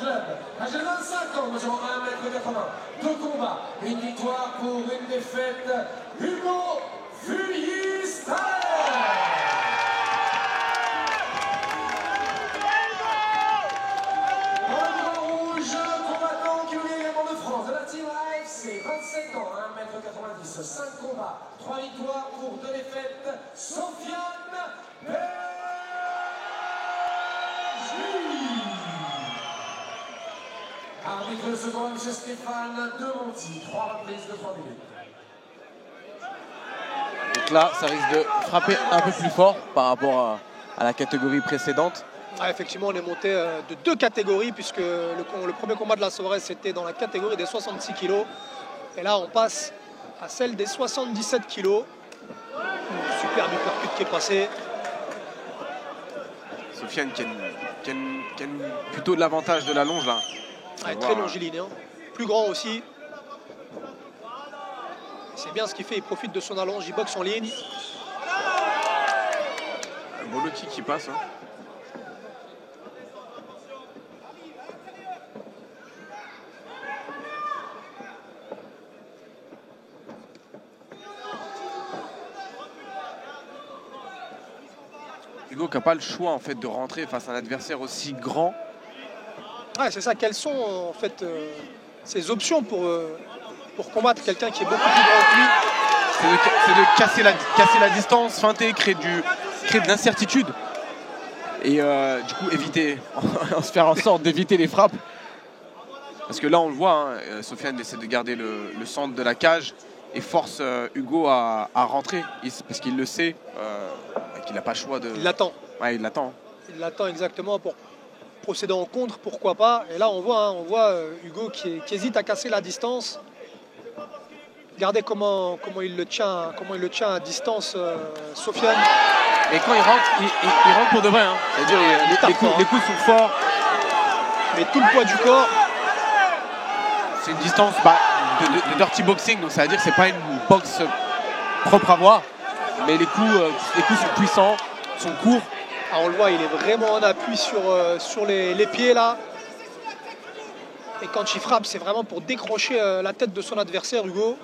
club. Âgé de 25 ans, mesurant 1m80. 2 combats, une victoire pour une défaite. Hugo Fully-Staller. De la team AFC, 27 ans, 1m90, 5 combats, 3 victoires pour 2 défaites, Sofiane Bergi. Arbitre de second, M. Stéphane Demonty, 3 reprises de 3 minutes. Donc là, ça risque de frapper un peu plus fort par rapport à la catégorie précédente. Ah, effectivement, on est monté de 2 catégories puisque le premier combat de la soirée c'était dans la catégorie des 66 kg. Et là, on passe à celle des 77 kg. Super uppercut qui est passé. Sofiane qui a plutôt de l'avantage de la longe là. Ouais, très longiligne, hein. Plus grand aussi. C'est bien ce qu'il fait, il profite de son allonge, il boxe en ligne. Un beau low kick qui passe. Hein. Hugo qui n'a pas le choix en fait de rentrer face à un adversaire aussi grand. Ouais, c'est ça. Quelles sont en fait ses options pour combattre quelqu'un qui est beaucoup plus grand que lui? C'est de casser la distance, feinter, créer de l'incertitude et du coup éviter, se faire en sorte d'éviter les frappes. Parce que là on le voit, hein, Sofiane essaie de garder le centre de la cage et force Hugo à rentrer parce qu'il le sait. Il n'a pas le choix de... Il l'attend. Ouais, il l'attend. Il l'attend exactement pour procéder en contre, pourquoi pas. Et là, on voit Hugo qui hésite à casser la distance. Regardez comment il le tient à distance, Sofiane. Et quand il rentre, il rentre pour de vrai. Hein. C'est-à-dire les coups sont forts. Mais tout le poids du corps. C'est une distance de dirty boxing, donc ça veut dire que c'est pas une boxe propre à voir. Mais les coups sont puissants, sont courts. Ah, on le voit, il est vraiment en appui sur les pieds là. Et quand il frappe, c'est vraiment pour décrocher la tête de son adversaire, Hugo.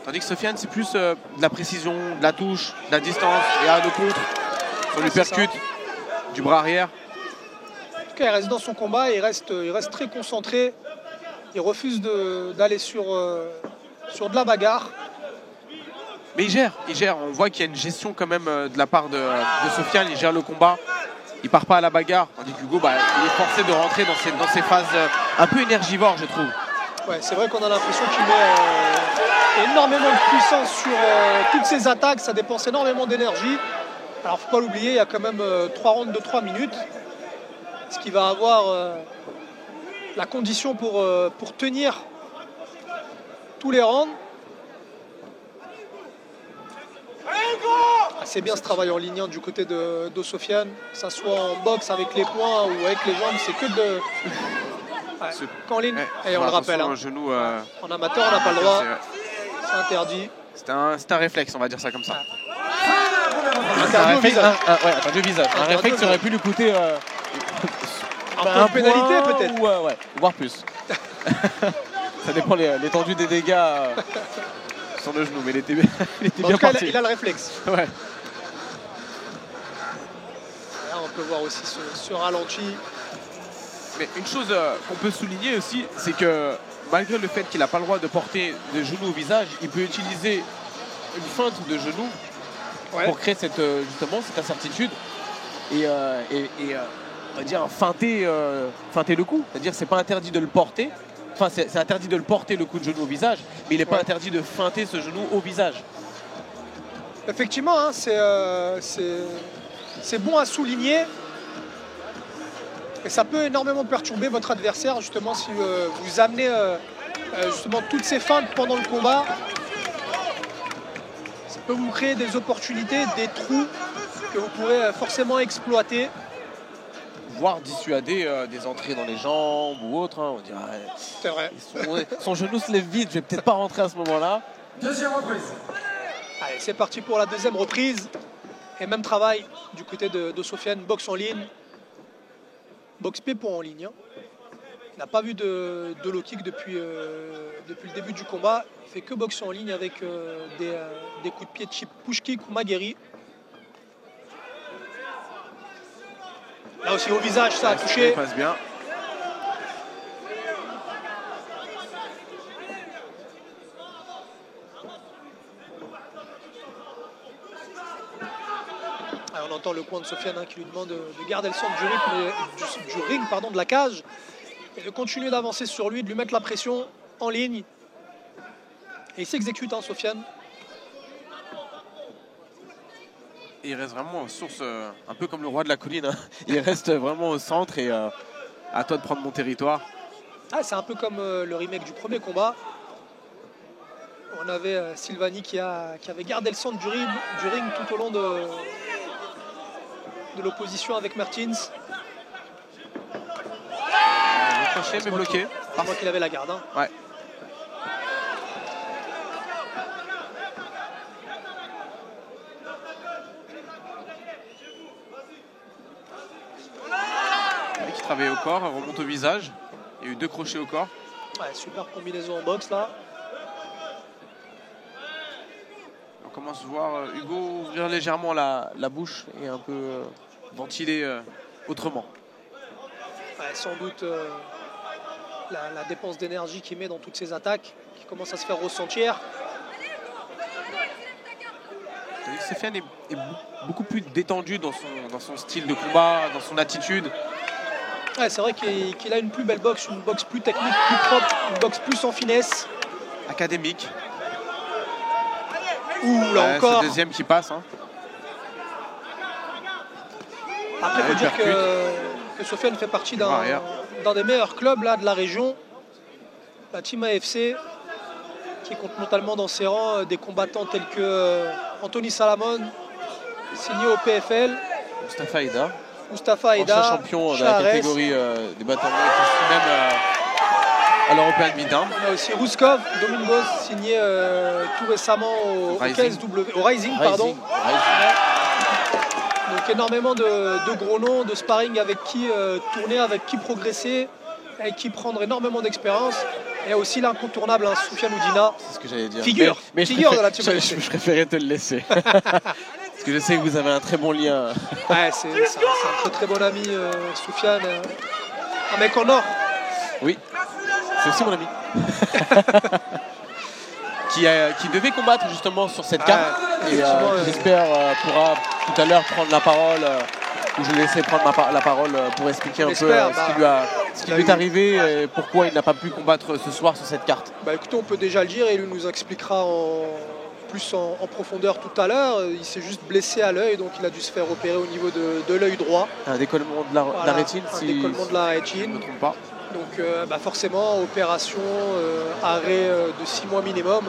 Tandis que Sofiane, c'est plus de la précision, de la touche, de la distance, et à de contre, sur l'uppercut, du bras arrière. En tout cas, il reste dans son combat, il reste très concentré. Il refuse d'aller sur de la bagarre. Mais il gère. On voit qu'il y a une gestion quand même de la part de Sofiane. Il gère le combat. Il part pas à la bagarre. Tandis qu'Hugo, il est forcé de rentrer dans ces phases un peu énergivores, je trouve. Ouais, c'est vrai qu'on a l'impression qu'il met énormément de puissance sur toutes ses attaques. Ça dépense énormément d'énergie. Alors, faut pas l'oublier, il y a quand même 3 rounds de 3 minutes. Ce qui va avoir la condition pour tenir tous les rounds. C'est bien ce travail en ligne du côté de Sofiane, que ça soit en boxe avec les poings ou avec les jambes, c'est que de... Ouais. Qu'en ligne, et on le rappelle, hein. Genou, en amateur on n'a pas le droit, c'est interdit. C'est un réflexe, on va dire ça comme ça. Interdit au visage. Interdit au visage. Un réflexe aurait pu lui coûter un peu de pénalité peut-être. Ouais, voire plus. Ça dépend l'étendue des dégâts. Sur le genou, mais il était bien parti. Il a le réflexe. Ouais. Là, on peut voir aussi ce ralenti. Mais une chose qu'on peut souligner aussi, c'est que malgré le fait qu'il n'a pas le droit de porter des genoux au visage, il peut utiliser une feinte de genoux pour créer justement cette incertitude et on va dire feinter le coup. C'est-à-dire que c'est pas interdit de le porter. Enfin, c'est interdit de le porter, le coup de genou au visage, mais il n'est pas interdit de feinter ce genou au visage. Effectivement, hein, c'est bon à souligner. Et ça peut énormément perturber votre adversaire, justement, si vous amenez justement toutes ces feintes pendant le combat. Ça peut vous créer des opportunités, des trous que vous pourrez forcément exploiter. Voire dissuader des entrées dans les jambes ou autre. Hein, on dirait. C'est vrai. Son genou se lève vite, je vais peut-être pas rentrer à ce moment-là. Deuxième reprise. Allez, c'est parti pour la deuxième reprise. Et même travail du côté de Sofiane, boxe en ligne. Box pied pour en ligne. Il n'a pas vu de low kick depuis le début du combat. Il fait que boxe en ligne avec des coups de pied type push kick ou magueri. Là aussi au visage, ça a touché. Ça passe bien. Alors, on entend le coin de Sofiane qui lui demande de garder le centre du ring, de la cage, et de continuer d'avancer sur lui, de lui mettre la pression en ligne. Et il s'exécute, Sofiane. Et il reste vraiment en source, un peu comme le roi de la colline. Il reste vraiment au centre et à toi de prendre mon territoire. Ah, c'est un peu comme le remake du premier combat. On avait Silvani qui avait gardé le centre du ring tout au long de l'opposition avec Martins. Le crochet mais bloqué. C'est moi qu'il avait la garde. Ouais. Qui travaille au corps, remonte au visage. Il y a eu 2 crochets au corps. Ouais, super combinaison en boxe là. On commence à voir Hugo ouvrir légèrement la bouche et un peu ventiler autrement. Ouais, sans doute la dépense d'énergie qu'il met dans toutes ses attaques qui commence à se faire ressentir. Sofiane est beaucoup plus détendu dans son style de combat, dans son attitude. Ouais, c'est vrai qu'il a une plus belle boxe, une boxe plus technique, plus propre, une boxe plus en finesse. Académique. Ouh, là encore. C'est le deuxième qui passe. Après, il faut dire que Sofiane fait partie d'un des meilleurs clubs là, de la région. La Team AFC, qui compte notamment dans ses rangs des combattants tels que Anthony Salamon, signé au PFL. Mustafa Aida, ancien champion de la catégorie des battements, même à l'European Beatdown. On a aussi Ruskov, Domingos, signé tout récemment au Rising. Donc énormément de gros noms, de sparring avec qui tourner, avec qui progresser, avec qui prendre énormément d'expérience. Et aussi l'incontournable Soufiane Oudina. C'est ce que j'allais dire. Figure de la team. Je préférais te le laisser. Parce que je sais que vous avez un très bon lien. Ouais, c'est un très bon ami, Soufiane. Un mec en or. Oui, c'est aussi mon ami. qui devait combattre justement sur cette carte. Et j'espère pourra tout à l'heure prendre la parole. Où je vais laisser prendre la parole pour expliquer un peu ce qui lui est arrivé et pourquoi il n'a pas pu combattre ce soir sur cette carte. Écoutez, on peut déjà le dire et il nous expliquera plus en profondeur tout à l'heure. Il s'est juste blessé à l'œil, donc il a dû se faire opérer au niveau de l'œil droit. Un décollement de la rétine, décollement de la rétine. Je ne me trompe pas. Donc forcément, opération, arrêt de 6 mois minimum.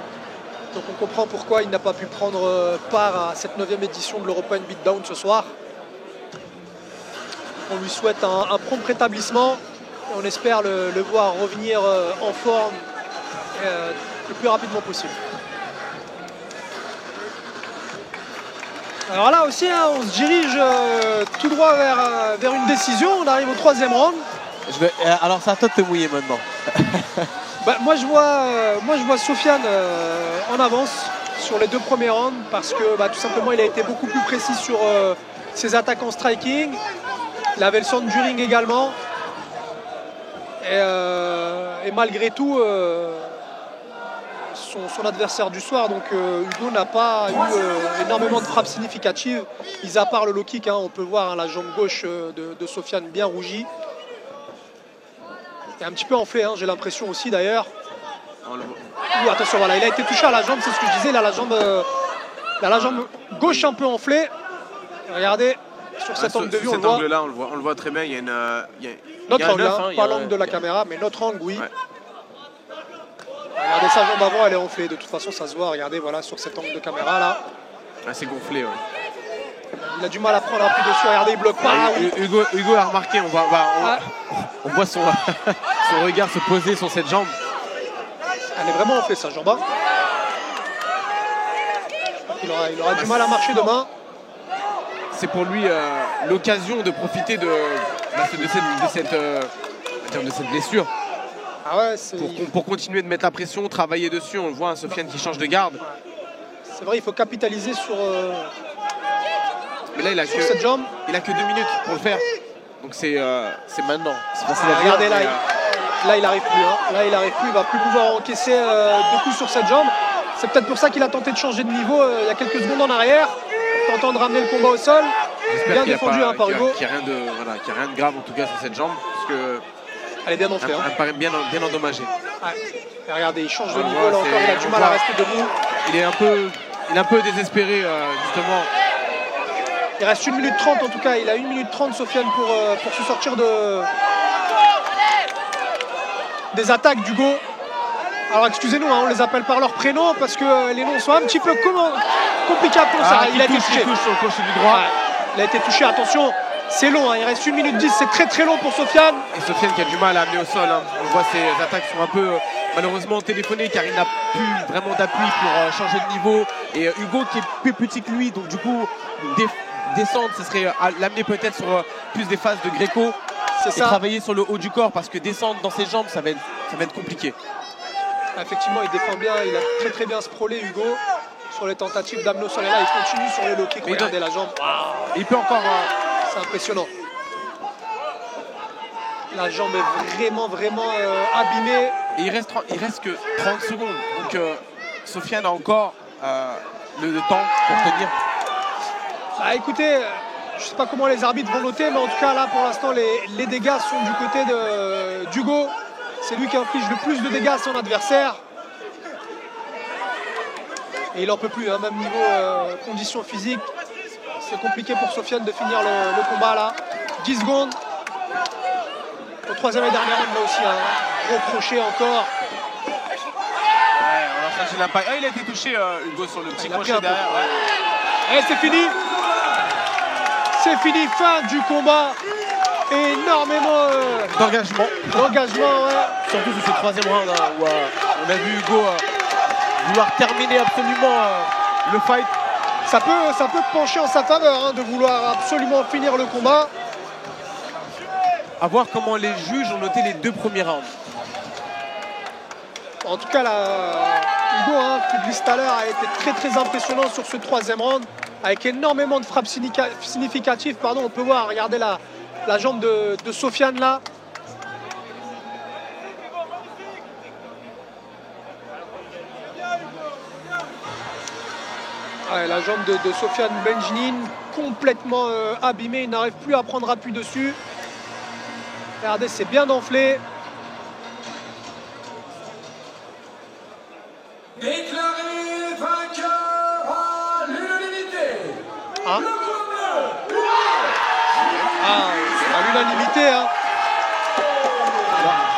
Donc on comprend pourquoi il n'a pas pu prendre part à cette 9e édition de l'European Beatdown ce soir. On lui souhaite un prompt rétablissement et on espère le voir revenir en forme le plus rapidement possible. Alors là aussi, on se dirige tout droit vers une décision. On arrive au 3e round. Alors c'est à toi de te mouiller maintenant. Moi je vois Sofiane en avance sur les 2 premiers rounds parce que tout simplement il a été beaucoup plus précis sur ses attaques en striking. Il avait le centre du ring également. Et malgré tout, son adversaire du soir, donc Hugo, n'a pas eu énormément de frappes significatives, mis à part le low kick. On peut voir la jambe gauche de Sofiane bien rougie. Il est un petit peu enflé, j'ai l'impression aussi d'ailleurs. Attention, voilà, il a été touché à la jambe, c'est ce que je disais. Il a la jambe gauche un peu enflée. Regardez. Sur cet angle de vue, on le voit très bien. Il y a notre angle, pas l'angle de la caméra, mais notre angle, oui. Ouais. Regardez sa jambe avant, elle est enflée. De toute façon, ça se voit. Regardez, voilà, sur cet angle de caméra là. C'est gonflé, ouais. Il a du mal à prendre un peu dessus. Regardez, il bloque pas. Hugo a remarqué. On voit son regard se poser sur cette jambe. Elle est vraiment enflée, sa jambe. Il aura du mal à marcher demain. c'est pour lui l'occasion de profiter de cette blessure. Ah ouais, pour continuer de mettre la pression, travailler dessus. On le voit, Sofiane qui change de garde. C'est vrai, il faut capitaliser sur, mais là, il a cette jambe. Il a que 2 minutes pour le faire. Donc c'est maintenant. Regardez là, il n'arrive plus. Hein. Là, il n'arrive plus. Il ne va plus pouvoir encaisser 2 coups sur cette jambe. C'est peut-être pour ça qu'il a tenté de changer de niveau il y a quelques secondes en arrière, tentant de ramener le combat au sol. Bien défendu par Hugo. Qu'il n'y a rien de grave en tout cas sur cette jambe. Parce que elle est bien enflée. Elle paraît bien endommagée. Ouais. Et regardez, il change de niveau là encore. Il a du mal à rester debout. Il est un peu désespéré justement. Il reste 1 minute 30 en tout cas. Il a 1 minute 30 Sofiane pour se sortir des attaques d'Hugo. Alors excusez-nous, hein, on les appelle par leur prénom parce que les noms sont un petit peu compliqués à prononcer. Il a été touché. Sur le crochet du droit. Ouais. Il a été touché, attention, c'est long, hein, il reste 1 minute 10, c'est très long pour Sofiane. Et Sofiane qui a du mal à amener au sol. Hein. On voit ses attaques sont un peu malheureusement téléphonées car il n'a plus vraiment d'appui pour changer de niveau. Et Hugo qui est plus petit que lui, donc du coup descendre, ce serait l'amener peut-être sur plus des phases de Gréco. C'est ça. Et travailler sur le haut du corps parce que descendre dans ses jambes, ça va être compliqué. Effectivement, il défend bien, il a très bien sprawlé Hugo sur les tentatives d'amener au sol. Et là, il continue sur les low kicks. Regardez la jambe. Il peut encore. C'est impressionnant. La jambe est vraiment abîmée. Et il reste que 30 secondes. Donc Sofiane a encore le temps pour tenir. Bah écoutez, je ne sais pas comment les arbitres vont noter, mais en tout cas là pour l'instant les dégâts sont du côté d'Hugo. C'est lui qui inflige le plus de dégâts à son adversaire. Et il n'en peut plus, hein, même niveau conditions physiques. C'est compliqué pour Sofiane de finir le combat là. 10 secondes. Au 3e et dernier round là aussi, un gros crochet encore. Ouais, on a changé l'impact. Il a été touché Hugo sur le petit crochet derrière. Ouais. Et c'est fini. C'est fini, fin du combat. Énormément d'engagement, ouais. Surtout sur ce 3e round hein, où on a vu Hugo vouloir terminer absolument le fight. Ça peut pencher en sa faveur hein, de vouloir absolument finir le combat. À voir comment les juges ont noté les 2 premiers rounds. En tout cas, Hugo Puglis-Thaler a été très impressionnant sur ce 3e round avec énormément de frappes significatives. On peut voir, regardez la jambe de Sofiane là. Ouais, la jambe de Sofiane Benjinin complètement abîmée, il n'arrive plus à prendre appui dessus. Regardez, c'est bien enflé. Déclaré vainqueur à l'unanimité. Hein? À l'unanimité, hein.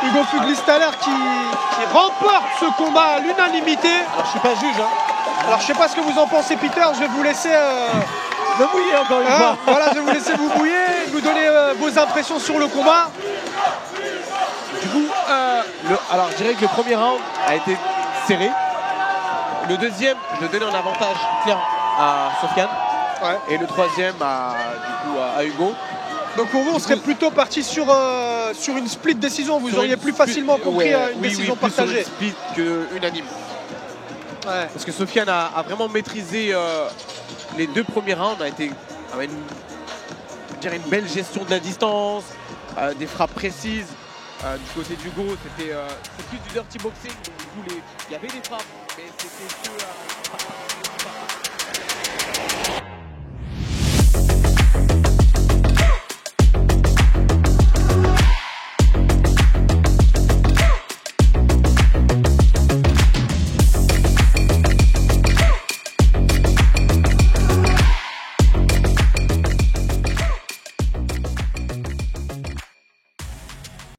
Hugo Puglis-Thaler qui remporte ce combat à l'unanimité. Alors je suis pas juge. Hein. Alors je sais pas ce que vous en pensez, Peter. Je vais vous laisser me mouiller encore une fois. Voilà, je vais vous laisser vous mouiller, nous donner vos impressions sur le combat. Du coup, alors je dirais que le premier round a été serré. Le deuxième, je le donnais en avantage clair à Sofiane. Ouais. Et le 3e à Hugo. Donc pour vous, on serait plutôt parti sur une split décision. Vous auriez plus facilement compris une décision partagée. Sur une split que unanime. Ouais. Parce que Sofiane a vraiment maîtrisé les 2 premiers rounds. Avait une belle gestion de la distance, des frappes précises. Du côté d'Hugo, c'est plus du dirty boxing. Donc, du coup, il y avait des frappes, mais c'était que